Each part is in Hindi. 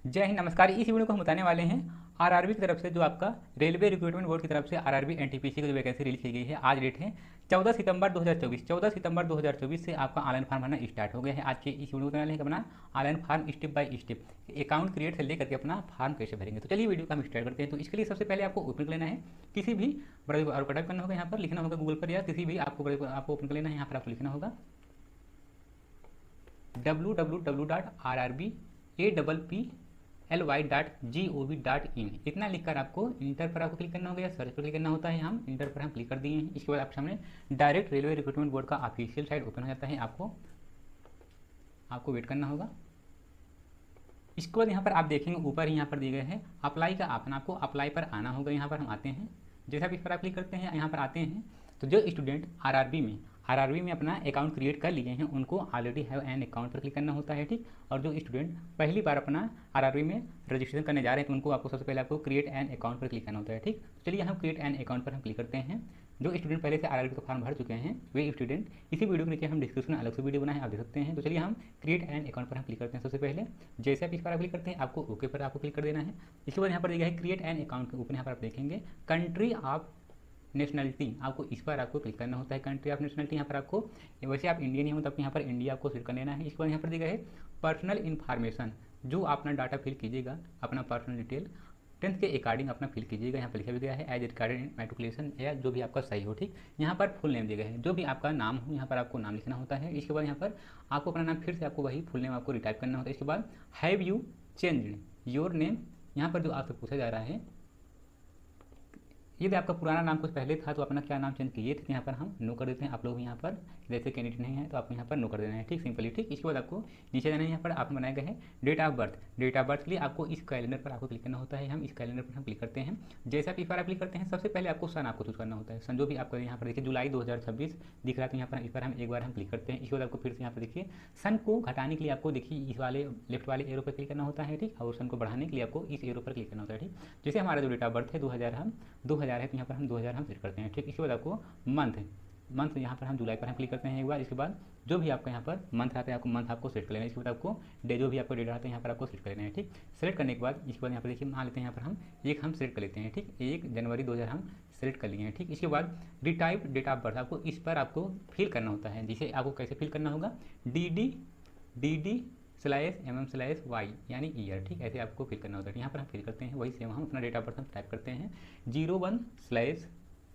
जय हिंद, नमस्कार। इस वीडियो को हम बताने वाले हैं आरआरबी की तरफ से जो आपका रेलवे रिक्रूटमेंट बोर्ड की तरफ से आरआरबी एनटीपीसी की जो वैकेंसी रिलीज की गई है। आज डेट है 14 सितंबर 2024। 14 सितंबर 2024 से आपका ऑनलाइन फॉर्म भरना स्टार्ट हो गया है। आज के इस वीडियो में अपना online form step by step account create से लेकर के अपना फॉर्म कैसे भरेंगे। तो चलिए वीडियो को हम स्टार्ट करते हैं। तो इसके लिए सबसे पहले आपको ओपन कर लेना है, किसी भी बड़े और टाइप करना होगा, यहाँ पर लिखना होगा गूगल पर या किसी भी आपको ओपन कर लेना है। यहाँ पर आपको लिखना होगा www.rrb.ly.gov.in। इतना लिखकर आपको इंटर पर आपको क्लिक करना होगा या सर्च पर क्लिक करना होता है। हम इंटर पर हम क्लिक कर दिए हैं। इसके बाद आपके सामने डायरेक्ट रेलवे रिक्रूटमेंट बोर्ड का ऑफिशियल साइट ओपन हो जाता है। आपको वेट करना होगा। इसके बाद यहाँ पर आप देखेंगे ऊपर ही यहाँ पर दिए गए हैं अप्लाई का ऑप्शन। आपको अप्लाई पर आना होगा। यहाँ पर हम आते हैं। जैसा आप इस पर आप क्लिक करते हैं, यहाँ पर आते हैं तो जो स्टूडेंट आरआरबी में अपना अकाउंट क्रिएट कर लिए हैं उनको ऑलरेडी हैव एन अकाउंट पर क्लिक करना होता है, ठीक। और जो स्टूडेंट पहली बार अपना आरआरबी में रजिस्ट्रेशन करने जा रहे हैं तो उनको आपको सबसे पहले आपको क्रिएट एन अकाउंट पर क्लिक करना होता है, ठीक। चलिए हम क्रिएट एन अकाउंट पर हम क्लिक करते हैं। जो स्टूडेंट पहले से आरआरबी का फॉर्म भर चुके हैं वे स्टूडेंट इसी वीडियो के नीचे हम डिस्क्रिप्शन में अलग से वीडियो बनाए हैं, आप देख सकते हैं। तो चलिए हम क्रिएट एन अकाउंट पर हम क्लिक करते हैं। सबसे पहले जैसे आप इस पर क्लिक करते हैं आपको ओके पर आपको क्लिक कर देना है। इसके बाद यहाँ पर दिया गया है क्रिएट एन अकाउंट के ऊपर यहाँ पर आप देखेंगे कंट्री ऑफ नेशनलिटी, आपको इस पर आपको क्लिक करना होता है। कंट्री ऑफ नेशनलिटी यहाँ पर आपको, वैसे आप इंडियन ही हो तब यहाँ पर इंडिया आपको सिलेक्ट कर लेना है। इसके बाद यहाँ पर दिया है पर्सनल इन्फॉर्मेशन, जो अपना डाटा फिल कीजिएगा, अपना पर्सनल डिटेल 10th के अकॉर्डिंग अपना फिल कीजिएगा। यहाँ पर लिखा भी गया है एज रिकॉर्डेड इन मैट्रिकुलेशन या जो भी आपका सही हो, ठीक। यहाँ पर फुल नेम दिया गया है, जो भी आपका नाम हो यहाँ पर आपको नाम लिखना होता है। इसके बाद यहाँ पर आपको अपना नाम फिर से आपको वही फुल नेम आपको रिटाइप करना होता है। इसके बाद have you changed your name, यहाँ पर जो आपसे पूछा जा रहा है यदि आपका पुराना नाम कुछ पहले था तो अपना क्या नाम चेंज किए थे, तो यहाँ पर हम नो कर देते हैं। आप लोग यहाँ पर जैसे कैंडिडेट नहीं है तो आपको यहाँ पर नो कर देना है, ठीक, सिंपली, ठीक। इसके बाद आपको नीचे जाना है। यहाँ पर आपने बनाया गया है date of birth. Date of birth के लिए आपको इस कैलेंडर पर आपको क्लिक करना होता है। हम इस कैलेंडर पर हम क्लिक करते हैं। जैसे आप इस पर आप क्लिक करते हैं सबसे पहले आपको सन आपको चूज करना होता है। सन जो भी आपका यहाँ पर देखिए जुलाई 2026 दिख रहा है, तो यहाँ पर इस पर हम एक बार हम क्लिक करते हैं। इसके बाद आपको फिर से यहाँ पर देखिए सन को घटाने के लिए आपको देखिए इस वाले लेफ्ट वाले एरो पर क्लिक करना होता है, ठीक। और सन को बढ़ाने के लिए आपको इस एरो पर क्लिक करना होता है, ठीक। जैसे हमारा जो डेट ऑफ बर्थ है 2000 है, तो यहाँ पर हम 2000 हम सेट करते हैं, ठीक। इसके बाद आपको मंथ यहाँ पर हम जुलाई पर हम क्लिक करते हैं एक बार। इसके बाद जो भी आपका यहाँ पर मंथ आता है आपको मंथ आपको सेट कर लेना है। इसके बाद आपको डे जो भी आपको डेट आता है यहाँ पर आपको सेट कर लेना है, ठीक। सेलेक्ट करने के बाद इसके बाद यहाँ पर देखिए मान लेते हैं यहाँ पर हम सेलेक्ट कर लेते हैं, ठीक। 1 जनवरी 2000 हम सेलेक्ट कर लिए हैं, ठीक। इसके बाद रिटाइप डेट ऑफ बर्थ आपको इस पर आपको फिल करना होता है। जिसे आपको कैसे फिल करना होगा dd/mm/y यानी ईयर, ठीक। ऐसे आपको फिल करना होता है। यहाँ पर हम फिल करते हैं वही सेम हम अपना डेट ऑफ बर्थ हम टाइप करते हैं 01/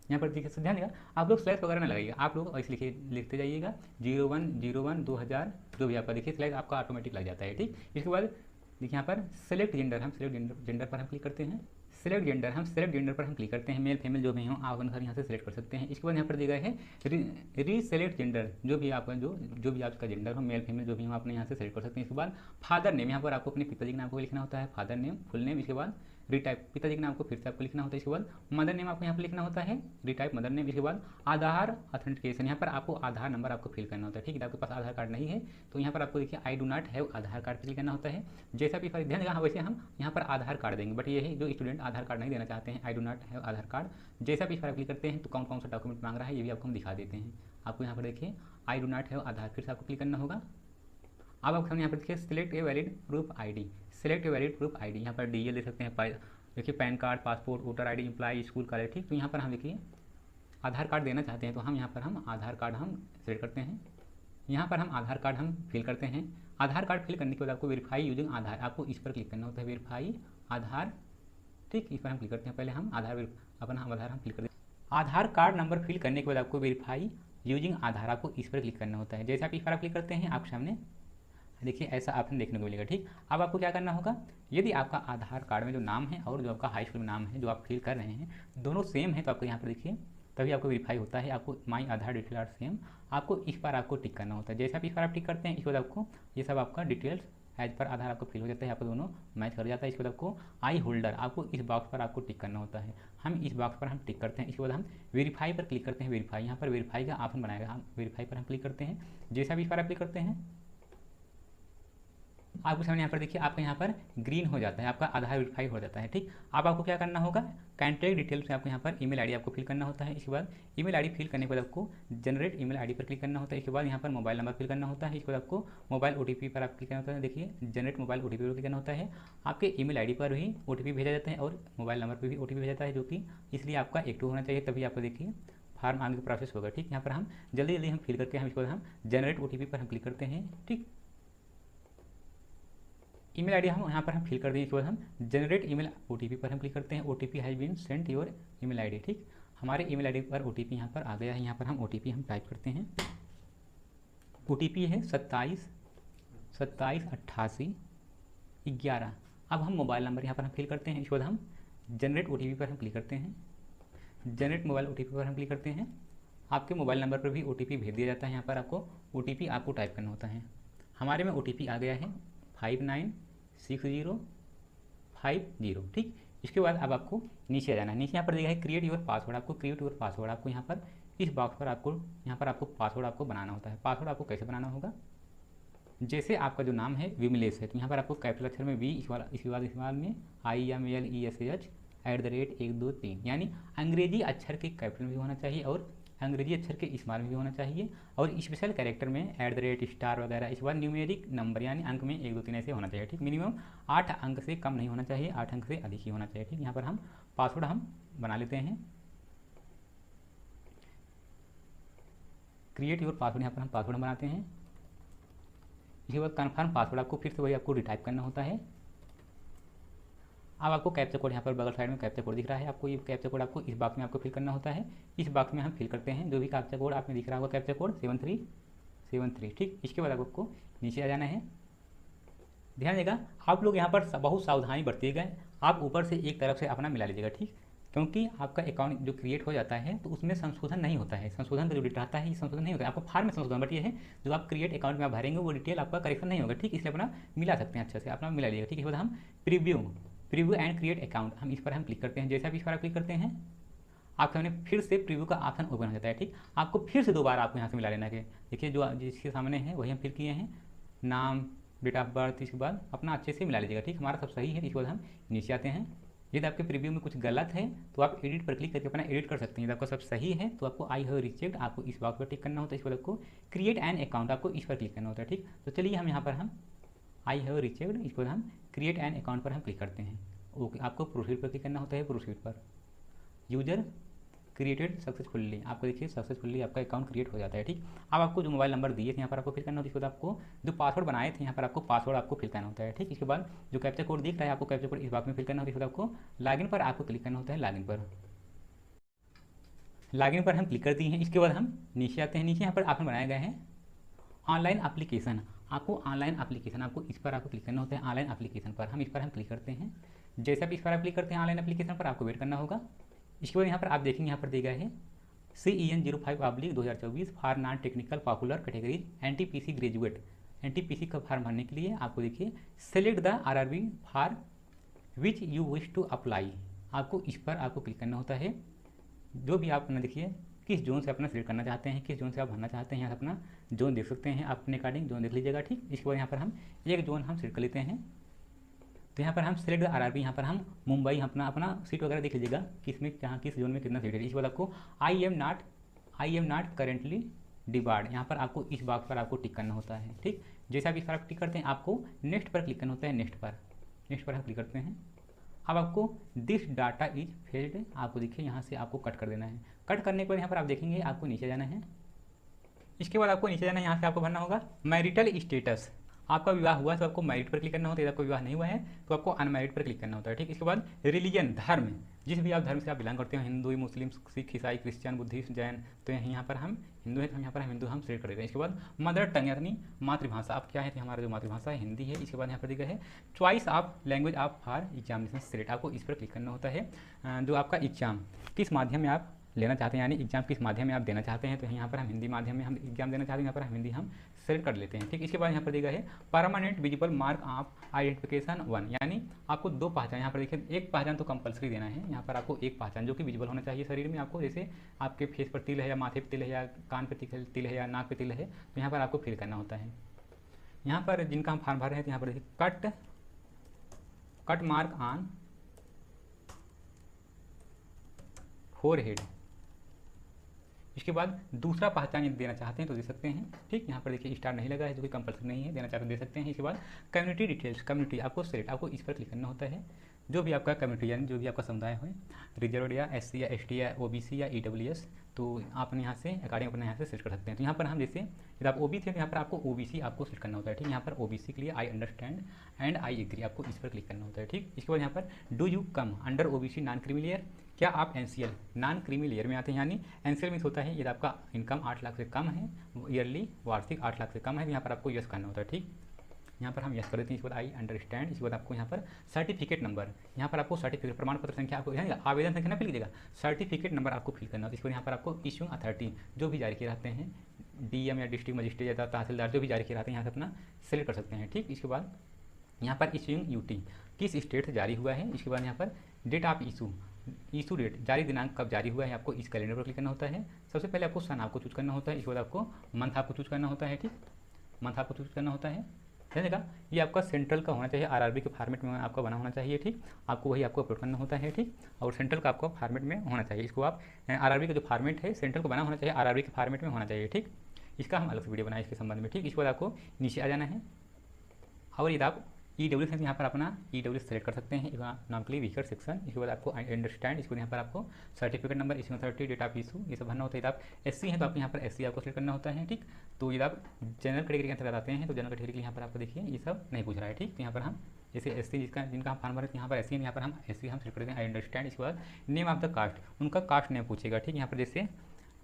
यहाँ पर देखिए ध्यान देगा आप लोग स्लैश वगैरह ना लगाइएगा, आप लोग ऐसे लिखते जाइएगा 01/01/2000 जो भी आपका देखिए स्लैश आपका ऑटोमेटिक लग जाता है, ठीक। इसके बाद देखिए यहाँ पर सेलेक्ट जेंडर, हम सेलेक्ट जेंडर पर हम क्लिक करते हैं। सेलेक्ट जेंडर पर हम क्लिक करते हैं। मेल फीमेल जो भी हो आप अनुसार यहाँ से सेलेक्ट कर सकते हैं। इसके बाद यहाँ पर दिया गया है रीसेलेक्ट जेंडर, जो भी आपका जो भी आपका जेंडर हो मेल फीमेल जो भी हो आपने यहाँ से सेलेक्ट कर सकते हैं। इसके बाद फादर नेम, यहाँ पर आपको अपने पिताजी के नाम को लिखना होता है, फादर नेम फुल नेम। इसके बाद रिटाइप पिताजी के नाम को फिर से आपको लिखना होता है। इसके बाद मदर नेम आपको यहाँ पर लिखना होता है, रिटाइप मदर नेम। इसके बाद आधार ऑथेंटिकेशन, यहाँ पर आपको आधार नंबर आपको फिल करना होता है, ठीक है। आपके पास आधार कार्ड नहीं है तो यहाँ पर आपको देखिए I do not have Aadhaar card click करना होता है। जैसा भी ध्यान देगा वैसे हम यहाँ पर आधार कार्ड देंगे, बट ये है जो स्टूडेंट आधार कार्ड नहीं देना चाहते हैं I do not have Aadhaar card, जैसा भी पर क्लिक करते हैं तो कौन कौन सा डॉक्यूमेंट मांग रहा है ये भी आपको हम दिखा देते हैं। आपको यहाँ पर देखिए आई डू नॉट हैव आधार, फिर से आपको क्लिक करना होगा। अब आपको यहाँ पर देखिए select a valid proof ID, select a valid proof ID, यहाँ पर डीएल दे सकते हैं, देखिए PAN card, passport, voter ID, employ, school, college, ठीक। तो यहाँ पर हम देखिए आधार कार्ड देना चाहते हैं तो हम यहाँ पर हम आधार कार्ड हम सेलेक्ट करते हैं। यहाँ पर हम आधार कार्ड हम फिल करते हैं। आधार कार्ड फिल करने के बाद आपको वेरीफाई यूजिंग आधार, आपको इस पर क्लिक करना होता है, वेरीफाई आधार, ठीक। इस पर हम क्लिक करते हैं। पहले हम अपना आधार हम फिल करते हैं। आधार कार्ड नंबर फिल करने के बाद आपको वेरीफाई यूजिंग आधार आपको इस पर क्लिक करना होता है। जैसे आप इस पर क्लिक करते हैं आपके सामने देखिए ऐसा ऑप्शन देखने को मिलेगा, ठीक। अब आपको क्या करना होगा, यदि आपका आधार कार्ड में जो नाम है और जो आपका हाई स्कूल में नाम है जो आप फिल कर रहे हैं दोनों सेम है तो आपको यहाँ पर देखिए तभी आपको वेरीफाई होता है। आपको माई आधार डिटेल आर सेम, आपको इस पर आपको टिक करना होता है। जैसे आप इस पर आप टिक करते हैं इसके बाद आपको ये सब आपका डिटेल्स एज पर आधार आपको फिल हो जाता है, आपको दोनों मैच कर जाता है। इसके बाद आपको आई होल्डर आपको इस बॉक्स पर आपको टिक करना होता है। हम इस बॉक्स पर हम टिक करते हैं। इसके बाद हम वेरीफाई पर क्लिक करते हैं। वेरीफाई यहाँ पर वेरीफाई का ऑप्शन बनाएगा, हम वेरीफाई पर हम क्लिक करते हैं। जैसा भी इस पर आप क्लिक करते हैं आपके सामने यहाँ पर देखिए आपका यहाँ पर ग्रीन हो जाता है, आपका आधार वेरीफाई हो जाता है। ठीक, अब आपको क्या करना होगा, कॉन्टैक्ट डिटेल्स में आपको यहाँ पर ईमेल आईडी आपको फिल करना होता है। इसके बाद ईमेल आईडी फिल करने के बाद आपको जनरेट ईमेल आईडी पर क्लिक करना होता है। इसके बाद यहाँ पर मोबाइल नंबर फिल करना होता है। इसके बाद आपको मोबाइल ओटीपी पर आप क्लिक करना होता है। देखिए जनरेट मोबाइल ओटीपी पर क्लिक करना होता है। आपके ईमेल आईडी पर भी ओटीपी भेजा जाता है और मोबाइल नंबर पर भी ओटीपी भेजा जाता है, जो कि इसलिए आपका एक्टिव होना चाहिए, तभी आपको देखिए फार्म आगे प्रोसेस होगा। ठीक, यहाँ पर हम जल्दी हम फिल करके हम इसके बाद हम जनरेट ओटीपी पर हम क्लिक करते हैं। ठीक, ईमेल आईडी हम यहाँ पर हम फिल कर दिए। इसके बाद हम जनरेट ईमेल ओटीपी पर हम क्लिक करते हैं। OTP has been sent your email ID. ठीक, हमारे ईमेल आईडी पर ओटीपी यहाँ पर आ गया है। यहाँ पर हम ओटीपी हम टाइप करते हैं। ओटीपी है 278811। अब हम मोबाइल नंबर यहाँ पर हम फिल करते हैं। इसके बाद हम जनरेट ओटीपी पर हम क्लिक करते हैं। जनरेट मोबाइल ओटीपी पर हम क्लिक करते हैं। आपके मोबाइल नंबर पर भी ओटीपी भेज दिया जाता है। यहाँ पर आपको ओटीपी आपको टाइप करना होता है। हमारे में ओटीपी आ गया है 596050। ठीक, इसके बाद अब आपको नीचे आ जाना है। नीचे यहाँ पर दिया है क्रिएट योर पासवर्ड। आपको क्रिएट योर पासवर्ड आपको यहाँ पर इस बॉक्स पर आपको यहाँ पर आपको पासवर्ड आपको बनाना होता है। पासवर्ड आपको कैसे बनाना होगा, जैसे आपका जो नाम है विमलेश है तो यहाँ पर आपको कैपिटल अक्षर में वी, इसके बाद में IMLESH @123, यानी अंग्रेजी अक्षर के कैपिटल में भी होना चाहिए और अंग्रेजी अक्षर के स्मॉल में भी होना चाहिए और स्पेशल कैरेक्टर में @ वगैरह। इसके बाद न्यूमेरिक नंबर यानी अंक में 1 2 3 ऐसे होना चाहिए। ठीक, मिनिमम 8 अंक से कम नहीं होना चाहिए, 8 अंक से अधिक ही होना चाहिए। ठीक, यहाँ पर हम पासवर्ड हम बना लेते हैं। क्रिएट योर पासवर्ड, यहाँ पर हम पासवर्ड बनाते हैं। इसके बाद कन्फर्म पासवर्ड आपको फिर से वही आपको रिटाइप करना होता है। अब आपको कैप्चा कोड यहाँ पर बगल साइड में कैप्चा कोड दिख रहा है। आपको ये कैप्चा कोड आपको इस बॉक्स में आपको फिल करना होता है। इस बॉक्स में हम फिल करते हैं जो भी कैप्चा कोड आपने दिख रहा होगा, कैप्चा कोड 7373। ठीक, इसके बाद आपको नीचे आ जाना है। ध्यान देगा आप लोग यहाँ पर बहुत सावधानी बरतिएगा। आप ऊपर से एक तरफ से अपना मिला लीजिएगा। ठीक, क्योंकि आपका अकाउंट जो क्रिएट हो जाता है तो उसमें संशोधन नहीं होता है। संशोधन का जो डिटेल आता है ये संशोधन नहीं होता है, आपको फार्म में संशोधन, बट ये है जो आप क्रिएट अकाउंट में आप भरेंगे वो डिटेल आपका करेक्शन नहीं होगा। ठीक, इसलिए अपना मिला सकते हैं, अच्छे से अपना मिला लीजिएगा। ठीक, इसके बाद हम प्रीव्यू एंड क्रिएट अकाउंट हम इस पर हम क्लिक करते हैं। जैसे आप इस पर आप क्लिक करते हैं आपके सामने फिर से प्रीव्यू का ऑप्शन ओपन हो जाता है। ठीक, आपको फिर से दोबारा आपको यहाँ से मिला लेना है। देखिए जो जिसके सामने है वही हम फिल किए हैं, नाम, डेट ऑफ बर्थ, इसके बाद अपना अच्छे से मिला लीजिएगा। ठीक, हमारा सब सही है। इसके बाद हम नीचे आते हैं। यदि आपके प्रीव्यू में कुछ गलत है तो आप एडिट पर क्लिक करके अपना एडिट कर सकते हैं। यदि आपका सब सही है तो आपको आई हैव रिचेक्ड आपको इस बॉक्स पर टिक करना होता है। इसके बाद आपको क्रिएट एन अकाउंट आपको इस पर क्लिक करना होता है। ठीक, तो चलिए हम यहाँ पर हम आई हैव रिचेक्ड, इसके बाद हम क्रिएट एन अकाउंट पर हम क्लिक करते हैं। ओके, आपको प्रोसीड पर क्लिक करना होता है। प्रोसीड पर यूजर क्रिएटेड सक्सेसफुली, आपको देखिए सक्सेसफुली आपका अकाउंट क्रिएट हो जाता है। ठीक, अब आपको जो मोबाइल नंबर दिए थे यहाँ पर आपको फिल करना होता है। इसके बाद आपको जो पासवर्ड बनाए थे यहाँ पर आपको पासवर्ड आपको फिल करना होता है। ठीक, इसके बाद जो कैप्चा कोड दिख रहा है आपको कैप्चा कोड इस बॉक्स में फिल करना होता है। इसके बाद आपको लॉगिन पर आपको क्लिक करना होता है। लॉगिन पर हम क्लिक कर दिए हैं। इसके बाद हम नीचे आते हैं। नीचे यहाँ पर आपने बनाया गया है ऑनलाइन एप्लीकेशन। आपको ऑनलाइन एप्लीकेशन आपको इस पर आपको क्लिक करना होता है। ऑनलाइन एप्लीकेशन पर हम इस पर हम क्लिक करते हैं। जैसे आप इस पर आप क्लिक करते हैं ऑनलाइन एप्लीकेशन पर आपको वेट करना होगा। इसके बाद यहाँ पर आप देखेंगे यहाँ पर दिया गया है CEN 05/2024 for non technical popular category NTPC graduate. NTPC का फॉर्म भरने के लिए आपको देखिए select the RRB for which you wish to apply, आपको इस पर आपको क्लिक करना होता है। जो भी आप अपना देखिए किस जोन से अपना सिलेक्ट करना चाहते हैं, किस जोन से आप भरना चाहते हैं, यहाँ से अपना जोन देख सकते हैं। आप अपने अकॉर्डिंग जोन देख लीजिएगा। ठीक, इसके बाद यहाँ पर हम एक जोन हम सिलेक्ट कर लेते हैं। तो यहाँ पर हम सेलेक्ट द RRB, यहाँ पर हम मुंबई अपना सीट वगैरह देख लीजिएगा किसमें कहाँ किस जोन में कितना सीट है। इसके बाद आपको I am not currently debarred, यहाँ पर आपको इस बॉक्स पर आपको टिक करना होता है। ठीक, जैसे आप इस पर आप टिक करते हैं आपको नेक्स्ट पर क्लिक करना होता है। नेक्स्ट पर हम क्लिक करते हैं। अब आपको दिस डाटा इज फेल्ड, आपको देखिए यहाँ से आपको कट कर देना है। कट करने के बाद यहाँ पर आप देखेंगे आपको नीचे जाना है। इसके बाद आपको नीचे जाना है, यहाँ से आपको भरना होगा मैरिटल स्टेटस। आपका विवाह हुआ है तो आपको मैरिट पर क्लिक करना होता है। यदि आपको विवाह नहीं हुआ है तो आपको अनमैरिड पर क्लिक करना होता है। ठीक, इसके बाद रिलीजन, धर्म, जिस भी आप धर्म से आप बिलोंग करते हो, हिंदू, मुस्लिम, सिख, ईसाई, क्रिश्चियन, बुद्धिस्ट, जैन, तो यहाँ पर हम हिंदू है तो यहाँ पर हम हिंदू हम सिलेक्ट कर देते हैं। इसके बाद मदर टंग यानी मातृभाषा, आप क्या है तो हमारा जो मातृभाषा है हिंदी है। इसके बाद यहाँ पर दिया है choice of language of for examination select, आपको इस पर क्लिक करना होता है। जो आपका एग्जाम किस माध्यम में आप लेना चाहते हैं, यानी एग्जाम किस माध्यम में आप देना चाहते हैं, तो यहाँ पर हम हिंदी माध्यम में हम एग्जाम देना चाहते हैं, यहाँ पर हम हिंदी हम सेलेक्ट कर लेते हैं। ठीक, इसके बाद यहाँ पर दिया है permanent visible mark of identification 1, यानी आपको 2 पहचान, यहाँ पर देखिए एक पहचान तो कंपलसरी देना है। यहाँ पर आपको एक पहचान जो कि विजिबल होना चाहिए शरीर में आपको, जैसे आपके फेस पर तिल है या माथे पर तिल है या कान पर तिल है या नाक पर तिल है, तो यहाँ पर आपको फिल करना होता है। यहाँ पर जिनका हम फॉर्म भर रहे हैं तो यहाँ पर देखिए कट मार्क ऑन फोरहेड। इसके बाद दूसरा पहचान यदि देना चाहते हैं तो दे सकते हैं, ठीक। यहाँ पर देखिए स्टार नहीं लगा है जो कि कंपल्सरी नहीं है, देना चाहते हैं दे सकते हैं। इसके बाद कम्युनिटी डिटेल्स, कम्युनिटी आपको सेलेक्ट, आपको इस पर क्लिक करना होता है। जो भी आपका कम्युनिटी यानी जो भी आपका समुदाय हो, रिजर्व या SC या ST या OBC या EWS, तो आप यहाँ से अकॉर्डिंग अपने यहाँ से सेलेक्ट कर सकते हैं। तो यहाँ पर हम जैसे यदि आप OBC है तो यहाँ पर आपको OBC आपको सेलेक्ट करना होता है, ठीक। यहाँ पर OBC के लिए I understand and I agree आपको इस पर क्लिक करना होता है, ठीक। इसके बाद यहाँ पर do you come under OBC non creamy layer, क्या आप NCL नॉन क्रीमी लेयर में आते हैं, यानी NCL मीन्स होता है यदि आपका इनकम 8 लाख से कम है, ईयरली वार्षिक 8 लाख से कम है, तो यहाँ पर आपको यस करना होता है, ठीक। यहाँ पर हम यस कर देते हैं। इसके बाद आई अंडरस्टैंड। इसके बाद आपको यहाँ पर सर्टिफिकेट नंबर, यहाँ पर आपको सर्टिफिकेट प्रमाण पत्र संख्या आपको यानी आवेदन संख्या ना फिल कीजिएगा, सर्टिफिकेट नंबर आपको फिल करना होता है। इसके बाद यहाँ पर आपको इशूइंग अथॉरिटी जो भी जारी किए रहते हैं, DM या डिस्ट्रिक्ट मजिस्ट्रेट या तहसीलदार जो भी जारी किए रहते हैं यहाँ से अपना सेलेक्ट कर सकते हैं, ठीक। इसके बाद यहाँ पर इशूइंग UT किस स्टेट से जारी हुआ है। इसके बाद यहाँ पर डेट ऑफ इशू डेट, जारी दिनांक कब जारी हुआ है, आपको इस कैलेंडर पर क्लिक करना होता है। सबसे पहले आपको सन आपको चूज करना होता है। इसके बाद आपको मंथ आपको चूज करना होता है, ठीक। मंथ आपको चूज करना होता है, समझेगा। ये आपका सेंट्रल का होना चाहिए, RRB के फॉर्मेट में आपका बना होना चाहिए, ठीक। आपको वही आपको अपलोड करना होता है, ठीक। और सेंट्रल का आपको फॉर्मेट में होना चाहिए। इसको आप RRB का जो फॉर्मेट है सेंट्रल को बना होना चाहिए, RRB के फॉर्मेट में होना चाहिए, ठीक। इसका हम अलग से वीडियो बनाए इसके संबंध में, ठीक। इसके बाद आपको नीचे आ जाना है और यदि आप EWS है यहाँ पर अपना EWS सेलेक्ट कर सकते हैं, नॉर्मली वीकर सेक्शन। इसके बाद आपको अंडरस्टैंड, इसको यहाँ पर आपको certificate number, issue authority, date of issue, ये सब भरना होता है। यदि आप SC हैं तो आपको यहाँ पर SC आपको सेलेक्ट करना होता है, ठीक। तो यदि आप जनरल कैटेगरी के अंतर्गत आते हैं तो जनरल कैटेगरी यहाँ पर आपको देखिए ये सब नहीं पूछ रहा है, ठीक। तो यहाँ पर हम जैसे SC जिनका हम फॉर्म भरे यहाँ पर SC है, यहाँ पर हम SC हम सेलेक्ट करते हैं, आई अंडरस्टैंड। इसके बाद नेम ऑफ द कास्ट, उनका कास्ट नेम पूछेगा, ठीक। यहाँ पर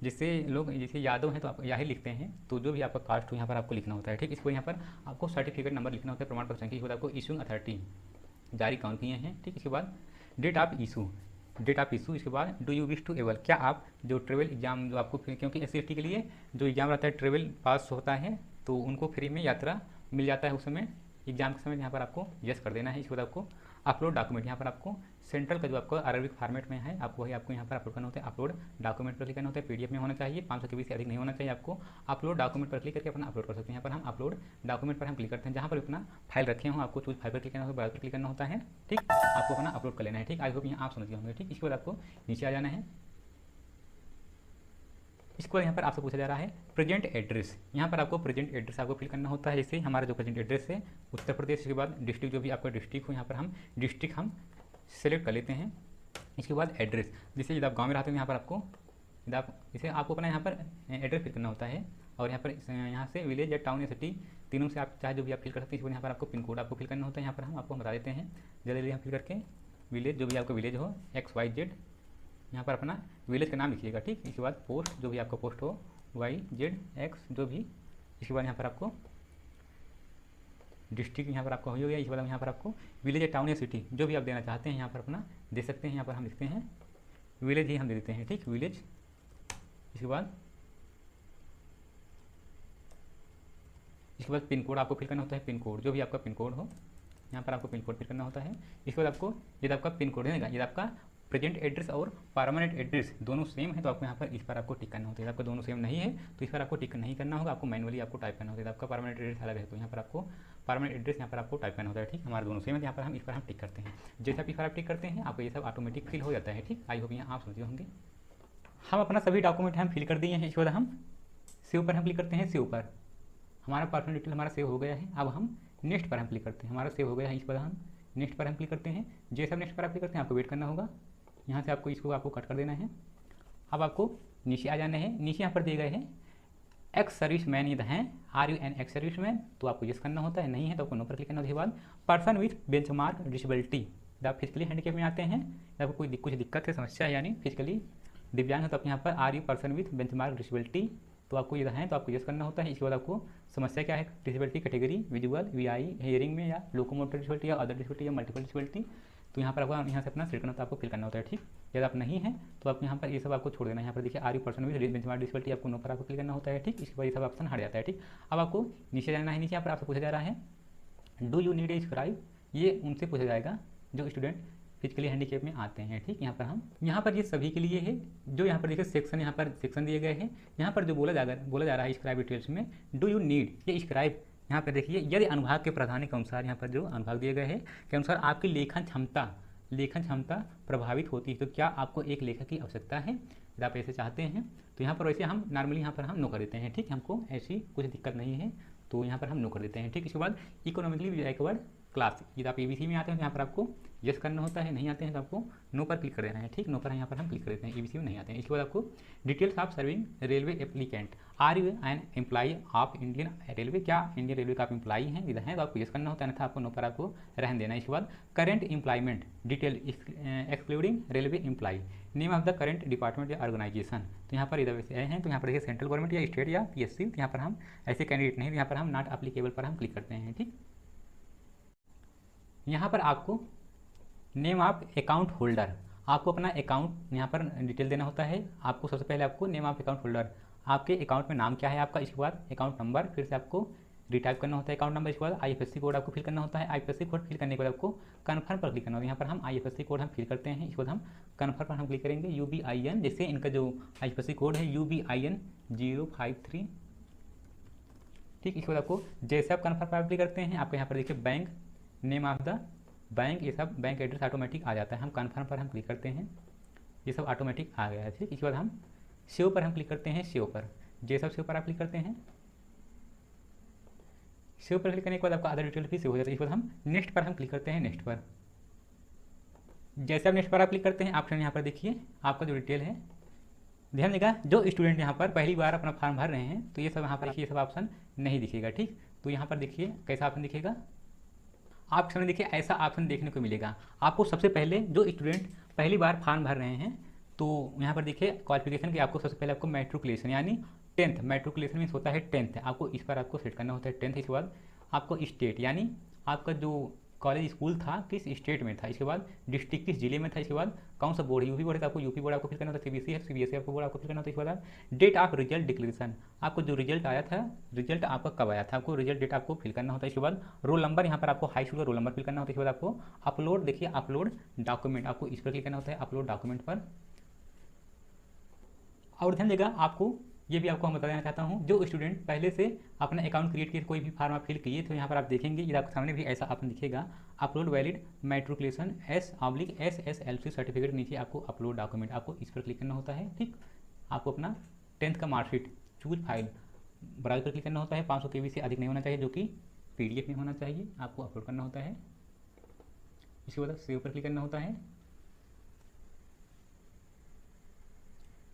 जैसे लोग जैसे यादव हैं तो आप यही लिखते हैं, तो जो भी आपका कास्ट हो यहाँ पर आपको लिखना होता है, ठीक। इसको यहाँ पर आपको सर्टिफिकेट नंबर लिखना होता है, प्रमाण पत्र संख्या। इसके बाद आपको इशूइंग अथॉरिटी जारी कौन किए हैं, ठीक। इसके बाद डेट ऑफ इशू। इसके बाद do you wish to able, क्या आप जो ट्रेवल एग्जाम जो आपको क्योंकि SC ST के लिए जो एग्जाम रहता है ट्रेवल पास होता है तो उनको फ्री में यात्रा मिल जाता है उस समय एग्जाम के समय, यहाँ पर आपको यस कर देना है। इसके बाद आपको अपलोड डॉक्यूमेंट, यहाँ पर आपको सेंट्रल का जो आपको RRB फॉर्मेट में है आपको वही आपको यहाँ पर अपलोड करना होता है। अपलोड डॉक्यूमेंट पर क्लिक करना होता है, PDF में होना चाहिए, 500 KB से अधिक नहीं होना चाहिए। आपको अपलोड डॉक्यूमेंट पर क्लिक करके अपना अपलोड कर सकते हैं। यहाँ पर हम अपलोड डॉक्यूमेंट पर हम क्लिक करते हैं, जहाँ पर अपना फाइल रखे हों आपको चूज फाइल पर क्लिक करना होता है, पर क्लिक करना होता है, ठीक। आपको अपना अपलोड कर लेना है, ठीक। आई होप यहाँ आप समझ गए होंगे, ठीक। इसके बाद आपको नीचे आ जाना है। इसके बाद यहाँ पर आपसे पूछा जा रहा है प्रेजेंट एड्रेस, यहाँ पर आपको प्रेजेंट एड्रेस आपको फिल करना होता है। जैसे हमारा जो प्रेजेंट एड्रेस है उत्तर प्रदेश, इसके बाद डिस्ट्रिक्ट जो भी आपका डिस्ट्रिक्ट हो यहाँ पर हम डिस्ट्रिक्ट हम सेलेक्ट कर लेते हैं। इसके बाद एड्रेस, जैसे यदि आप गाँव में रहते हैं यहाँ पर आपको यदि आप जैसे आपको अपना यहाँ पर एड्रेस फिल करना होता है, और यहाँ पर यहाँ से विलेज या टाउन या सिटी तीनों से आप चाहे जो भी आप फिल कर सकते हैं। इसके बाद यहाँ पर आपको पिन कोड आपको फिल करना होता है, यहाँ पर हम आपको बता देते हैं जल्दी हम फिल करके विलेज जो भी आपका विलेज हो XYZ, यहाँ पर अपना विलेज का नाम लिखिएगा, ठीक। इसके बाद पोस्ट जो भी आपका पोस्ट हो YZX जो भी। इसके बाद यहाँ पर आपको डिस्ट्रिक्ट यहाँ पर आपका हो गया। इसके बाद यहाँ पर आपको विलेज या टाउन या सिटी जो भी आप देना चाहते हैं यहाँ पर अपना दे सकते हैं। यहाँ पर हम लिखते हैं विलेज ही हम दे देते हैं, ठीक, विलेज। इसके बाद पिन कोड आपको फिल करना होता है, पिन कोड जो भी आपका पिन कोड हो यहाँ पर आपको पिन कोड फिल करना होता है। इसके बाद आपको यदि आपका पिन कोड है यदि आपका प्रेजेंट एड्रेस और परमानेंट एड्रेस दोनों सेम है तो आपको यहाँ पर इस पर आपको टिक करना होता है। आपका दोनों सेम नहीं है तो इस पर आपको टिक नहीं करना होगा, आपको मैनुअली आपको टाइप करना होता है। आपका परमानेंट एड्रेस अलग है तो यहाँ पर आपको परमानेंट एड्रेस यहाँ पर आपको टाइप करना होता है, ठीक। हमारे दोनों सेम है, यहाँ पर हम इस पर हम टिक करते हैं। जैसे आप इस पर आप टिक करते हैं आपको ये सब ऑटोमेटिक फिल हो जाता है, ठीक। आई होप यहाँ आप समझे होंगे। हम अपना सभी डॉक्यूमेंट हम फिल कर दिए हैं। इसके बाद हम सेव पर हम क्लिक करते हैं। सेव पर हमारा पर्सनल डिटेल हमारा सेव हो गया है। अब हम नेक्स्ट पर हम क्लिक करते हैं, हमारा सेव हो गया है। इस पर हम नेक्स्ट पर हम क्लिक करते हैं। जैसे हम नेक्स्ट पर आप क्लिक करते हैं आपको वेट करना होगा, यहाँ से आपको इसको आपको कट कर देना है। अब आपको नीचे आ जाना है। नीचे यहाँ पर दिए गए हैं एक्स सर्विस मैन यदि हैं, are you an ex service man, तो आपको यस करना होता है, नहीं है तो आपको नो पर क्लिक करना। उसके बाद पर्सन विथ बेंचमार्क डिसेबिलिटी, जब आप फिजिकली हैंडीकैप में आते हैं, जब आपको कोई कुछ दिक्कत है समस्या है यानी फिजिकली दिव्यांग है तो आप यहाँ पर are you person with benchmark disability, तो आपको यदि है तो आपको यस करना होता है। इसके बाद आपको समस्या क्या है, disability category visual, VI, hearing में, या लोकोमोटर डिसेबिलिटी, या अदर डिसेबिलिटी, या मल्टीपल डिसेबिलिटी, तो यहाँ पर आपको यहाँ से अपना सेलेक्ट करना होता है, आपको फिल करना होता है, ठीक। यदि आप नहीं है तो आप यहाँ पर ये सब आपको छोड़ देना है। यहाँ पर देखिए are you person with benchmark disability, आपको नो पर आपको क्लिक करना होता है, ठीक। इसके बाद ये सब ऑप्शन हट जाता है, ठीक। अब आपको नीचे जाना है। नीचे यहाँ पर आपसे पूछा जा रहा है do you need a scribe, ये उनसे पूछा जाएगा जो स्टूडेंट फिजिकली हैंडीकैप में आते हैं, ठीक। यहाँ पर ये सभी के लिए है। जो यहाँ पर देखिए सेक्शन, यहाँ पर सेक्शन दिए गए हैं। यहाँ पर जो बोला जा रहा है स्क्राइब डिटेल्स में, डू यू नीड, ये स्क्राइब यहाँ पर देखिए, यदि अनुभाग के प्रावधान के अनुसार, यहाँ पर जो अनुभाग दिए गए हैं के अनुसार आपकी लेखन क्षमता प्रभावित होती है, तो क्या आपको एक लेखक की आवश्यकता है, यदि आप ऐसे चाहते हैं तो यहाँ पर वैसे हम नॉर्मली यहाँ पर हम नो कर देते हैं, ठीक, हमको ऐसी कुछ दिक्कत नहीं है, तो यहाँ पर हम नो कर देते हैं, ठीक। इसके बाद इकोनॉमिकली बैकवर्ड क्लास, यदि आप ईबीसी में आते हैं तो यहाँ पर आपको यस करना होता है, नहीं आते हैं तो आपको नो पर क्लिक कर देना है, ठीक, नो पर यहाँ पर हम क्लिक कर देते हैं, ईबीसी में नहीं आते हैं। इसके बाद आपको details of serving railway applicant, are you an employee of Indian railway, क्या इंडियन रेलवे का आप एम्प्लॉई हैं, यदि हैं तो आपको यस करना होता है, अन्यथा आपको नो पर आपको रहने देना है। इसके बाद current employment detail excluding railway employee, name of the current department या ऑर्गेनाइजेशन, तो यहाँ पर इधर वैसे आए हैं तो यहाँ पर देखिए सेंट्रल गवर्नमेंट या स्टेट या पीएससी, तो यहाँ पर हम ऐसे कैंडिडेट नहीं, तो यहाँ पर हम नॉट अप्लीकेबल पर हम क्लिक करते हैं, ठीक। यहाँ पर आपको नेम ऑफ अकाउंट होल्डर, आपको अपना अकाउंट यहाँ पर डिटेल देना होता है। आपको सबसे पहले आपको नेम ऑफ अकाउंट होल्डर, आपके अकाउंट में नाम क्या है आपका, इसके बाद अकाउंट नंबर, फिर से आपको रिटाइप करना होता है अकाउंट नंबर, इसके बाद आईएफएससी कोड आपको फिल करना होता है। आईएफएससी कोड फिल करने के बाद आपको कन्फर्म पर क्लिक करना होता है। यहाँ पर हम आईएफएससी कोड हम फिल करते हैं, इसके बाद हम कन्फर्म पर हम क्लिक करेंगे। UBIN, जैसे इनका जो आईएफएससी कोड है UBIN 053, ठीक। इसके बाद आपको जैसे आप कन्फर्म पर क्लिक करते हैं, आपको यहाँ पर देखिए bank, name of the bank, ये सब बैंक एड्रेस ऑटोमेटिक आ जाता है। हम कन्फर्म पर हम क्लिक करते हैं, ये सब ऑटोमेटिक आ गया है, ठीक। इसके बाद हम सेव पर हम क्लिक करते हैं, सेव पर, जैसा सेव पर आप क्लिक करते हैं, सेव पर क्लिक करने के बाद आपका आधार डिटेल भी सेव हो जाता है। इसके बाद हम नेक्स्ट पर हम क्लिक करते हैं, नेक्स्ट पर, जैसे आप नेक्स्ट पर आप क्लिक करते हैं, ऑप्शन यहाँ पर देखिए आपका जो डिटेल है, ध्यान देगा जो स्टूडेंट यहाँ पर पहली बार अपना फॉर्म भर रहे हैं तो ये सब यहाँ पर ये सब ऑप्शन नहीं दिखेगा, ठीक। तो यहाँ पर देखिए कैसा ऑप्शन दिखेगा, आप सामने देखिए ऐसा ऑप्शन देखने को मिलेगा। आपको सबसे पहले जो स्टूडेंट पहली बार फॉर्म भर रहे हैं तो यहाँ पर देखिए क्वालिफिकेशन की आपको सबसे पहले आपको मैट्रिकुलेशन यानी 10th, मैट्रिकुलेशन मीन्स होता है 10th, आपको इस पर आपको सेट करना होता है 10th। इसके बाद आपको स्टेट यानी आपका जो कॉलेज स्कूल था किस स्टेट में था, इसके बाद डिस्ट्रिक्ट किस जिले में था, इसके बाद कौन सा बोर्ड है, यूपी बोर्ड है तो आपको यूपी बोर्ड आपको फिल करना होता है, सीबीएसई है सीबीएसई आपको बोर्ड आपको फिल करना होता है। इसके बाद डेट ऑफ रिजल्ट डिक्लेरेशन, आपको जो रिजल्ट आया था, रिजल्ट आपका कब आया था, आपको रिजल्ट डेट आपको फिल करना होता है। इसके बाद रोल नंबर, यहाँ पर आपको हाई स्कूल का रोल नंबर फिल करना होता है। इसके बाद आपको अपलोड, देखिए अपलोड डॉक्यूमेंट, आपको इस पर क्लिक करना होता है अपलोड डॉक्यूमेंट पर। और ध्यान देगा आपको ये भी आपको हम बता देना चाहता हूँ, जो स्टूडेंट पहले से अपना अकाउंट क्रिएट किए कोई भी फॉर्म आप फिल किए तो यहाँ पर आप देखेंगे ये आपके सामने भी ऐसा ऑप्शन दिखेगा, upload valid matriculation SSLC certificate, नीचे आपको अपलोड डॉक्यूमेंट, आपको इस पर क्लिक करना होता है, ठीक। आपको अपना 10th का मार्कशीट, चूज फाइल, ब्राउज पर क्लिक करना होता है, 500 KB से अधिक नहीं होना चाहिए, जो कि PDF में होना चाहिए, आपको अपलोड करना होता है। इसके बाद सेव पर क्लिक करना होता है,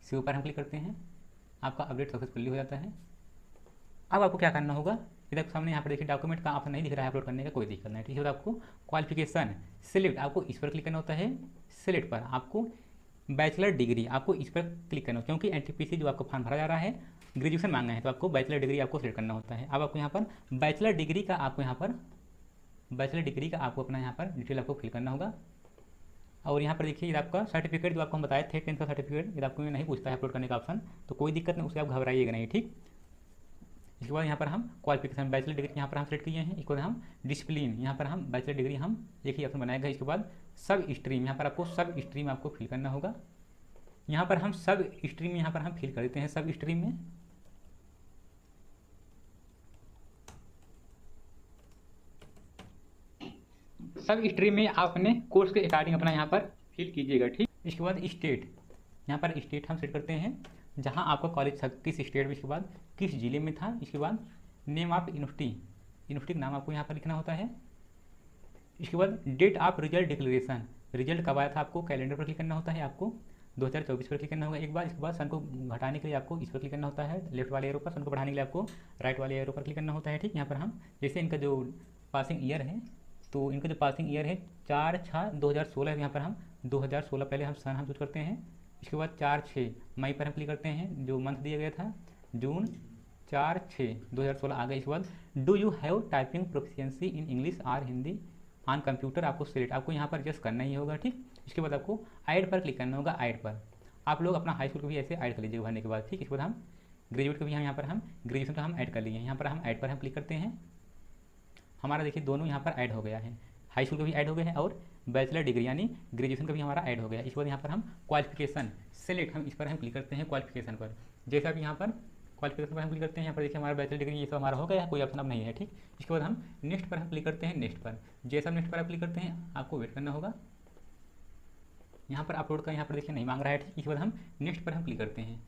सेव पर हम क्लिक करते हैं, आपका अपडेट सक्सेसफुली हो जाता है। अब आपको क्या करना होगा, इधर सामने यहाँ पर देखिए डॉक्यूमेंट का ऑप्शन नहीं दिख रहा है, अपलोड करने का कोई दिक्कत नहीं, ठीक है। तो आपको क्वालिफिकेशन सिलेक्ट, आपको इस पर क्लिक करना होता है, सिलेक्ट पर आपको बैचलर डिग्री, आपको इस पर क्लिक करना, क्योंकि एनटीपीसी जो आपको फॉर्म भरा जा रहा है ग्रेजुएशन मांगना है तो आपको बैचलर डिग्री आपको सिलेक्ट करना होता है। अब आपको यहाँ पर बैचलर डिग्री का आपको यहाँ पर बैचलर डिग्री का आपको अपना यहाँ पर डिटेल आपको फिल करना होगा। और यहाँ पर देखिए आपका सर्टिफिकेट जो आपको हम बताए थे 10th का सर्टिफिकेट, यदि आपको नहीं पूछता है अपलोड करने का ऑप्शन तो कोई दिक्कत नहीं, उससे आप घबराइएगा नहीं, ठीक। इसके बाद यहाँ पर हम क्वालिफिकेशन बैचलर डिग्री यहाँ पर हम सेलेक्ट किए हैं। इसके बाद हम डिसिप्लिन, यहाँ पर हम बैचलर डिग्री हम एक ही ऑप्शन बनाएगा। इसके बाद सब स्ट्रीम, यहाँ पर आपको सब स्ट्रीम आपको फिल करना होगा। यहाँ पर हम सब स्ट्रीम यहाँ पर हम फिल कर देते हैं, सब स्ट्रीम में सब स्ट्रीम में आप अपने कोर्स के अकॉर्डिंग अपना यहाँ पर फिल कीजिएगा, ठीक। इसके बाद स्टेट, यहाँ पर स्टेट हम सेट करते हैं जहाँ आपका कॉलेज था किस स्टेट में, इसके बाद किस जिले में था, इसके बाद नेम ऑफ यूनिवर्सिटी, यूनिवर्सिटी का नाम आपको यहाँ पर लिखना होता है। इसके बाद date of result declaration, result कब आया था आपको कैलेंडर पर क्लिक करना होता है, आपको 2024 पर क्लिक करना होगा एक बार। इसके बाद सन को घटाने के लिए आपको इस पर क्लिक करना होता है लेफ्ट वाले एरो पर, सन को बढ़ाने के लिए आपको राइट वाले एरो पर क्लिक करना होता है, ठीक। यहाँ पर हम जैसे इनका जो पासिंग ईयर है तो इनका जो पासिंग ईयर है 4/6/2016, यहाँ पर हम 2016 पहले हम सन हम चूज करते हैं। इसके बाद 4/6 मई पर हम क्लिक करते हैं, जो मंथ दिया गया था जून 4/6/2016 आ गया। इसके बाद do you have typing proficiency in English और हिंदी ऑन कंप्यूटर, आपको सिलेक्ट, आपको यहाँ पर जस्ट करना ही होगा, ठीक। इसके बाद आपको ऐड पर क्लिक करना होगा, ऐड पर आप लोग अपना हाई स्कूल को भी ऐसे ऐड कर लीजिएगा भरने के बाद, ठीक। इसके बाद हम ग्रेजुएट को भी हम यहाँ पर हम ग्रेजुएशन का हम ऐड कर लिए, यहाँ पर हम ऐड पर हम क्लिक करते हैं। हमारा देखिए दोनों यहाँ पर ऐड हो गया है, हाई स्कूल का भी ऐड हो गया है और बैचलर डिग्री यानी ग्रेजुएशन का भी हमारा ऐड हो गया। इसके बाद यहाँ पर हम क्वालिफिकेशन सेलेक्ट, हम इस पर हम क्लिक करते हैं क्वालिफिकेशन पर। जैसा कि यहाँ पर क्वालिफिकेशन पर हम क्लिक करते हैं। यहाँ पर देखिए हमारा बैचलर डिग्री ये सब हमारा हो गया, कोई ऑप्शन अब नहीं है, ठीक। इसके बाद हम नेक्स्ट पर हम क्लिक करते हैं। नेक्स्ट पर जैसे हम नेक्स्ट पर आप क्लिक करते हैं आपको वेट करना होगा। यहाँ पर अपलोड का यहाँ पर देखिए नहीं मांग रहा है, ठीक। इसके बाद हम नेक्स्ट पर हम क्लिक करते हैं।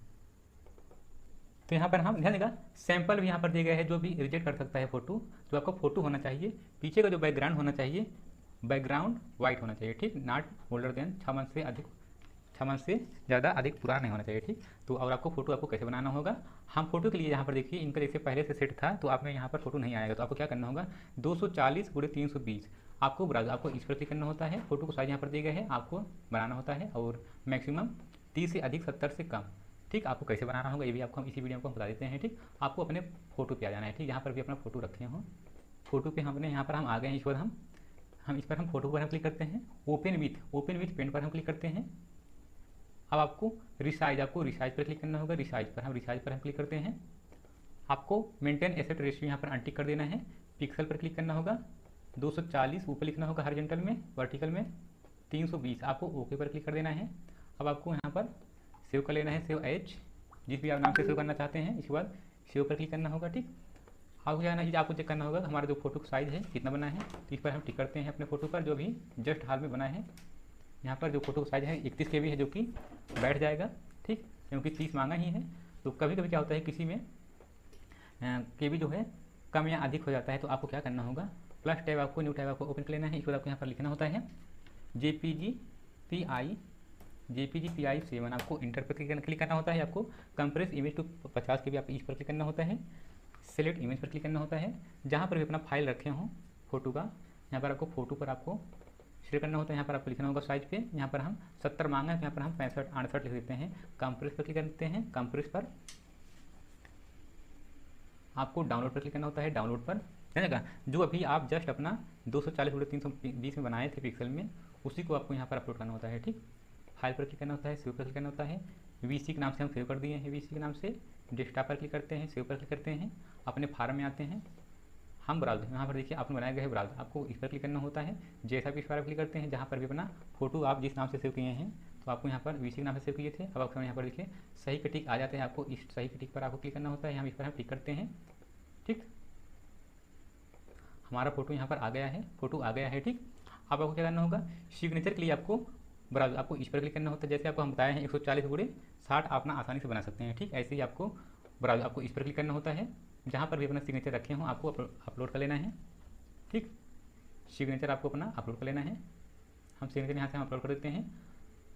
तो यहाँ पर हम ध्यान देगा सैंपल भी यहाँ पर दिए गए हैं, जो भी रिजेक्ट कर सकता है फोटो। तो आपका फोटो होना चाहिए, पीछे का जो बैकग्राउंड होना चाहिए, बैकग्राउंड वाइट होना चाहिए, ठीक। नॉट ओल्डर देन 6 मंथ से अधिक, 6 मंथ से ज़्यादा अधिक पुराना नहीं होना चाहिए, ठीक। तो और आपको फोटो आपको कैसे बनाना होगा, हम फोटो के लिए यहाँ पर देखिए इनका जैसे पहले से सेट था तो आप में यहाँ पर फोटो नहीं आएगा। तो आपको क्या करना होगा 240x320 आपको ब्राउज आपको इस पर क्लिक करना होता है। फोटो को साइज यहाँ पर दिए गए हैं, आपको बनाना होता है और मैक्सिमम 30 से अधिक 70 से कम, ठीक। आपको कैसे बनाना होगा ये भी आपको हम इसी वीडियो को बता देते हैं, ठीक। आपको अपने फोटो पे आ जाना है, ठीक। यहाँ पर भी अपना फोटो रखे हों, फोटो पे हमने यहाँ पर हम आ गए हैं। इस पर हम इस पर हम फोटो पर हम क्लिक करते हैं। ओपन विथ पेंट पर हम क्लिक करते हैं। अब आपको रिसाइज पर क्लिक करना होगा। रिसाइज पर हम क्लिक करते हैं। आपको मेंटेन एसेट रेशियो यहाँ पर अनटिक कर देना है। पिक्सल पर क्लिक करना होगा। 240 ऊपर लिखना होगा हॉरिजॉन्टल में, वर्टिकल में 320 आपको ओके पर क्लिक कर देना है। अब आपको यहाँ पर सेव कर लेना है, सेव एज, जिस भी आप नाम से सेव करना चाहते हैं। इसके बाद सेव पर क्लिक करना होगा, ठीक। आपको क्या है आपको चेक करना होगा हमारा जो फोटो का साइज़ है कितना बना है। तो इस पर हम टिक करते हैं अपने फोटो पर जो भी जस्ट हाल में बना है। यहाँ पर जो फोटो का साइज़ है 31 KB है, जो कि बैठ जाएगा, ठीक, क्योंकि 30 मांगा ही है। तो कभी कभी क्या होता है किसी में KB जो है कम या अधिक हो जाता है। तो आपको क्या करना होगा प्लस टैब आपको न्यू टैब आपको ओपन कर लेना है। इसके बाद आपको यहाँ पर लिखना होता है JPG PI 7 आपको इंटर पर क्लिक करना होता है। आपको कंप्रेस इमेज टू 50 KB आप इस पर क्लिक करना होता है। सेलेक्ट इमेज पर क्लिक करना होता है। जहाँ पर भी अपना फाइल रखे हों फोटो का, यहाँ पर आपको फोटो पर आपको शेयर करना होता है। यहाँ पर आपको लिखना होगा साइज पे, यहाँ पर हम 70 मांगा है तो यहाँ पर हम 65-68 लिख देते हैं। कंप्रेस पर क्लिक करते हैं। कंप्रेस पर आपको डाउनलोड पर क्लिक करना होता है। डाउनलोड पर जानेगा जो अभी आप जस्ट अपना 240x320 में बनाए थे पिक्सल में, उसी को आपको यहाँ पर अपलोड करना होता है, ठीक। फाइल पर क्लिक करना होता है, सेव पर क्लिक करना होता है। VC के नाम से हम सेव कर दिए हैं, VC के नाम से डेस्कटॉप पर क्लिक करते हैं, सेव पर क्लिक करते हैं। अपने फार्म में आते हैं, हम ब्राउज यहाँ पर देखिए आपने बनाया गया है ब्राउज, आपको इस पर क्लिक करना होता है। जैसा भी इस पर क्लिक करते हैं जहाँ पर भी अपना फोटो आप जिस नाम से सेव किए हैं, तो आपको यहाँ पर VC के नाम से सेव किए थे। अब आपको यहाँ पर देखिए सही के टिक आ जाते हैं, आपको इस सही के टिक पर आपको क्लिक करना होता है। हम इस पर हम टिक करते हैं, ठीक। हमारा फोटो यहाँ पर आ गया है, फोटो आ गया है, ठीक। अब आपको क्या करना होगा सिग्नेचर के लिए आपको ब्राउज आपको इस पर क्लिक करना होता है। जैसे आपको हम बताए हैं 140x60 अपना आसानी से बना सकते हैं, ठीक। ऐसे ही आपको ब्राउज आपको इस पर क्लिक करना होता है। जहाँ पर भी अपना सिग्नेचर रखे हों आपको अपलोड कर लेना है, ठीक। सिग्नेचर आपको अपना अपलोड कर लेना है। हम सिग्नेचर यहाँ से हम अपलोड कर देते हैं।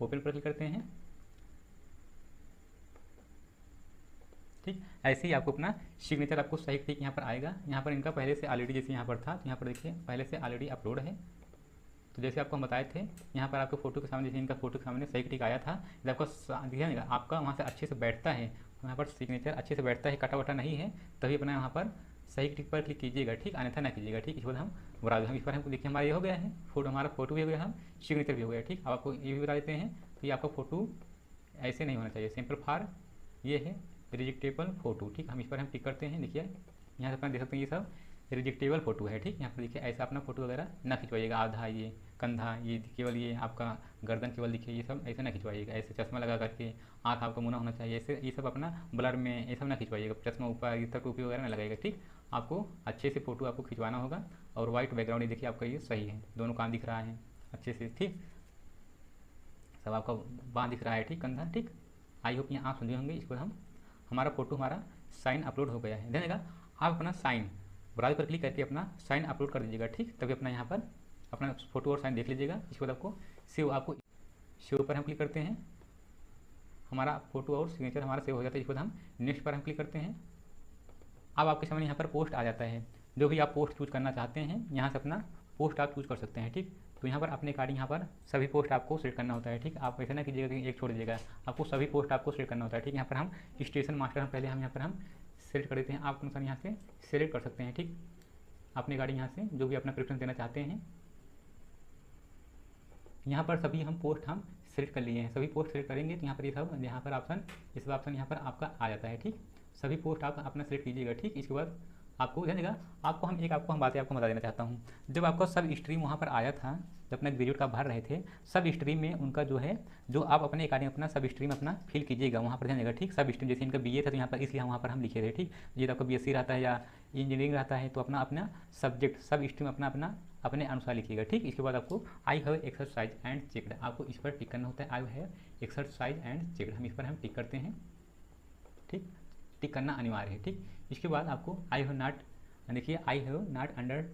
ओपन पर क्लिक करते हैं, ठीक। ऐसे ही आपको अपना सिग्नेचर आपको सही ठीक यहाँ पर आएगा। यहाँ पर इनका पहले से ऑलरेडी जैसे यहाँ पर था, तो यहाँ पर देखिए पहले से ऑलरेडी अपलोड है। तो जैसे आपको हम बताए थे यहाँ पर आपको फोटो के सामने जैसे इनका फोटो के सामने सही ठीक आया था, जब आपका दिखेगा आपका वहाँ से अच्छे से बैठता है, वहाँ पर सिग्नेचर अच्छे से बैठता है, कटा वटा नहीं है, तभी अपना वहाँ पर सही टिक पर क्लिक कीजिएगा, ठीक। अन्यथा ना कीजिएगा, ठीक। इसके बाद हम ब्राउज हम इस पर हमको देखिए हमारा ये हो गया है फोटो, हमारा फोटो भी हो गया, हम सिग्नेचर भी हो गया, ठीक। अब आपको ये भी बता देते हैं कि आपका फोटो ऐसे नहीं होना चाहिए। सिंपल फॉर ये है रिजेक्टेबल फोटो, ठीक। हम इस पर हम टिक करते हैं। देखिए यहाँ से अपना देख सकते हैं ये सब रिजेक्टेबल फोटो है, ठीक। यहाँ पर देखिए ऐसा अपना फोटो वगैरह ना खिंचवाइएगा, आधा ये कंधा ये केवल ये आपका गर्दन केवल दिखे, ये सब ऐसे ना खिंचवाइएगा। ऐसे चश्मा लगा करके आँख आपका मुना होना चाहिए, ऐसे ये सब अपना ब्लर में ये सब ना खिंचवाइएगा। चश्मा ऊपर इस तरह टोपी वगैरह ना लगाइएगा, ठीक। आपको अच्छे से फोटो आपको खिंचवाना होगा। और वाइट बैकग्राउंड ये देखिए आपका ये सही है, दोनों कान दिख रहा है अच्छे से, ठीक। सब आपका बाँह दिख रहा है, ठीक, कंधा, ठीक। आई होप यहाँ आप समझे होंगे। इसको हम हमारा फोटो हमारा साइन अपलोड हो गया है। ध्यान आप अपना साइन ब्राउज पर क्लिक करके अपना साइन अपलोड कर दीजिएगा, ठीक। तभी अपना यहाँ पर अपना फोटो और साइन देख लीजिएगा। इसके बाद आपको सेव पर हम क्लिक करते हैं। हमारा फोटो और सिग्नेचर हमारा सेव हो जाता है। इसके बाद हम नेक्स्ट पर हम क्लिक करते हैं। अब आपके सामने यहाँ पर पोस्ट आ जाता है, जो भी आप पोस्ट चूज करना चाहते हैं यहाँ से अपना पोस्ट आप चूज कर सकते हैं, ठीक। तो यहाँ पर अपने अकॉर्डिंग यहाँ पर सभी पोस्ट आपको सेट करना होता है, ठीक। आप ऐसा ना कीजिएगा कि एक छोड़ दीजिएगा, आपको सभी पोस्ट आपको सेट करना होता है, ठीक। यहाँ पर हम स्टेशन मास्टर हम पहले हम यहाँ पर हम सेलेक्ट कर देते हैं। आप अनुसार यहाँ से सेलेक्ट कर सकते हैं, ठीक। अपने गाड़ी यहाँ से जो भी अपना प्रेफरेंस देना चाहते हैं। यहाँ पर सभी हम पोस्ट हम सेलेक्ट कर लिए हैं। सभी पोस्ट सेलेक्ट करेंगे तो यहाँ पर ये सब ऑप्शन ये सब ऑप्शन यहाँ पर आपका आ जाता है, ठीक। सभी पोस्ट आप अपना सेलेक्ट कीजिएगा, ठीक। इसके बाद आपको जानेगा आपको हम बातें आपको बता देना चाहता हूँ। जब आपका सब स्ट्रीम वहाँ पर आया था जब अपना ग्रेजुएट का भर रहे थे, सब स्ट्रीम में उनका जो है, जो आप अपने अकॉर्डिंग अपना सब स्ट्रीम अपना फिल कीजिएगा, वहाँ पर ध्यान देगा, ठीक। सब स्ट्रीम जैसे इनका बीए था तो यहाँ पर इसलिए वहाँ पर हम लिखे थे, ठीक। ये तो आपका बीएससी रहता है या इंजीनियरिंग रहता है तो अपना अपना सब्जेक्ट सब स्ट्रीम अपना अपना अपने अनुसार लिखिएगा, ठीक। इसके बाद आपको I have exercise and checked, आपको इस पर टिक करना होता है। I have exercise and checked, हम इस पर हम टिक करते हैं, ठीक। टिक करना अनिवार्य है, ठीक। इसके बाद आपको आई हैव नॉट, देखिए I have not under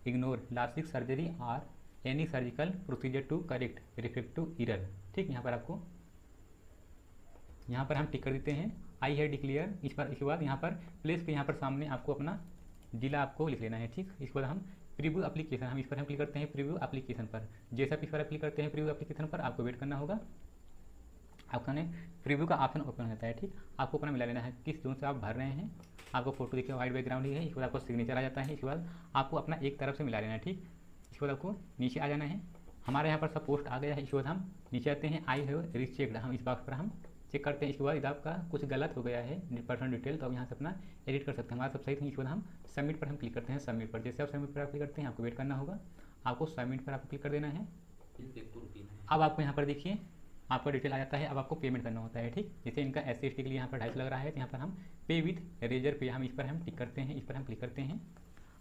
ignore LASIK surgery और any surgical procedure to correct reflective error, ठीक। यहाँ पर आपको यहाँ पर हम टिक कर देते हैं आई हैव डिक्लेयर। इस पर इसके बाद यहाँ पर प्लेस के यहाँ पर सामने आपको अपना जिला आपको लिख लेना है, ठीक। इसके बाद हम प्रीव्यू एप्लीकेशन, हम इस पर हम क्लिक करते हैं प्रीव्यू एप्लीकेशन पर। जैसे आप इस पर क्लिक करते हैं प्रीव्यू एप्लीकेशन पर, आपको वेट करना होगा, आपका ने प्रीव्यू का ऑप्शन ओपन होता है, ठीक। आपको अपना मिला लेना है किस जोन से आप भर रहे हैं। आपको फोटो देखिए वाइट बैकग्राउंड ही है। इसके बाद आपको सिग्नेचर आ जाता है। इसके बाद आपको अपना एक तरफ से मिला लेना है, ठीक। इसके बाद आपको नीचे आ जाना है। हमारे यहाँ पर सब पोस्ट आ गया है। इसके बाद हम नीचे आते हैं आई हैव रीचेक्ड, हम इस बॉक्स पर हम चेक करते हैं। इसके बाद यदि आपका कुछ गलत हो गया है पर्सनल डिटेल तो आप यहाँ से अपना एडिट कर सकते हैं। हमारा सब सही था। इसके बाद हम सबमिट पर हम क्लिक करते हैं। सबमिट पर जैसे आप सबमिट पर क्लिक करते हैं आपको वेट करना होगा, आपको सबमिट पर आपको क्लिक कर देना है। अब आपको यहाँ पर देखिए आपका डिटेल आ जाता है। अब आपको पेमेंट करना होता है, ठीक। जैसे इनका SC ST के लिए यहाँ पर 250 लग रहा है तो यहाँ पर हम पे विथ रेजर पे, हम इस पर हम टिक करते हैं, इस पर हम क्लिक करते हैं।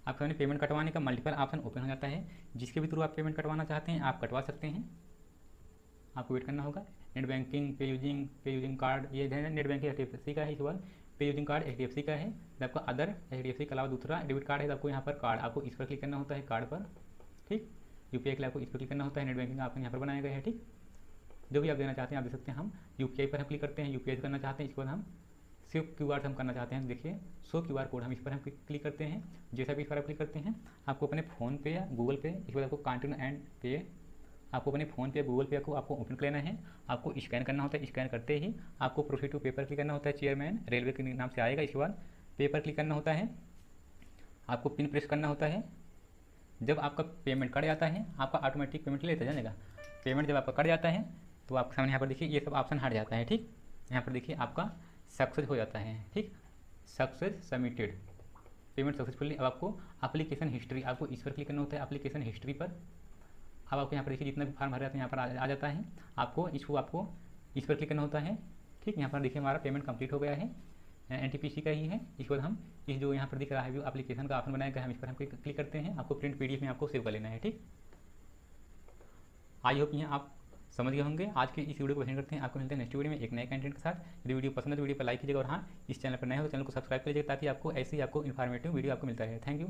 आपके सामने पेमेंट कटवाने का मल्टीपल ऑप्शन ओपन हो जाता है। जिसके भी थ्रू आप पेमेंट कटवाना चाहते हैं आप कटवा सकते हैं। आपको वेट करना होगा। नेट बैंकिंग, पे यूजिंग कार्ड, ये नेट बैंकिंग HDFC का है। इसके बाद पे यूजिंग कार्ड HDFC का है। जब आपका अदर HDFC के अलावा दूसरा डेबिट कार्ड है तो आपको यहाँ पर कार्ड, आपको इस पर क्लिक करना होता है कार्ड पर, ठीक। UPI के लिए आपको इस पर क्लिक करना होता है। नेट बैंकिंग का ऑप्शन यहाँ पर बनाया गया है, ठीक। जो भी आप देना चाहते हैं आप दे सकते हैं। हम UPI पर हम क्लिक करते हैं, UPI करना चाहते हैं। इसके बाद हम सिर्फ QR से हम करना चाहते हैं, देखिए शो QR कोड, हम इस पर हम क्लिक करते हैं। जैसा भी इस पर आप क्लिक करते हैं आपको अपने फ़ोन पे या गूगल पे, इसके बाद आपको कंटिन्यू एंड पे, आपको अपने फ़ोन पे या गूगल पे को आपको ओपन कर लेना है। आपको स्कैन करना होता है। स्कैन करते ही आपको प्रोसीड टू पेपर क्लिक करना होता है। चेयरमैन रेलवे के नाम से आएगा। इसके बाद पेपर क्लिक करना होता है। आपको पिन प्रेस करना होता है। जब आपका पेमेंट कट जाता है, आपका ऑटोमेटिक पेमेंट लेता जाएगा। पेमेंट जब आपका कट जाता है तो आपके सामने यहाँ पर देखिए ये सब ऑप्शन हट जाता है, ठीक। यहाँ पर देखिए आपका सक्सेस हो जाता है, ठीक। Success submitted, payment successfully. अब आपको एप्लीकेशन हिस्ट्री, आपको इस पर क्लिक करना होता है एप्लीकेशन हिस्ट्री पर। अब आपको यहाँ पर देखिए जितना भी फॉर्म भर जाता है यहाँ पर आ जाता है। आपको इस पर क्लिक करना होता है, ठीक। यहाँ पर देखिए हमारा पेमेंट कंप्लीट हो गया है, NTPC का ही है। इसके बाद हम इस जो यहाँ पर दिख रहा है व्यू एप्लीकेशन का ऑप्शन बनाया गया है, हम इस पर हम क्लिक करते हैं। आपको प्रिंट PDF में आपको सेव कर लेना है, ठीक। आई होप यहाँ आप समझ गए होंगे। आज के इस वीडियो को पसंद करते हैं। आपको मिलते हैं नेक्स्ट वीडियो में एक नए कंटेंट के साथ। यदि वीडियो पसंद है तो वीडियो पर लाइक कीजिएगा और हाँ, इस चैनल पर नए हो तो चैनल को सब्सक्राइब कीजिएगा ताकि आपको ऐसी आपको इन्फॉर्मेटिव वीडियो आपको मिलता रहे। Thank you.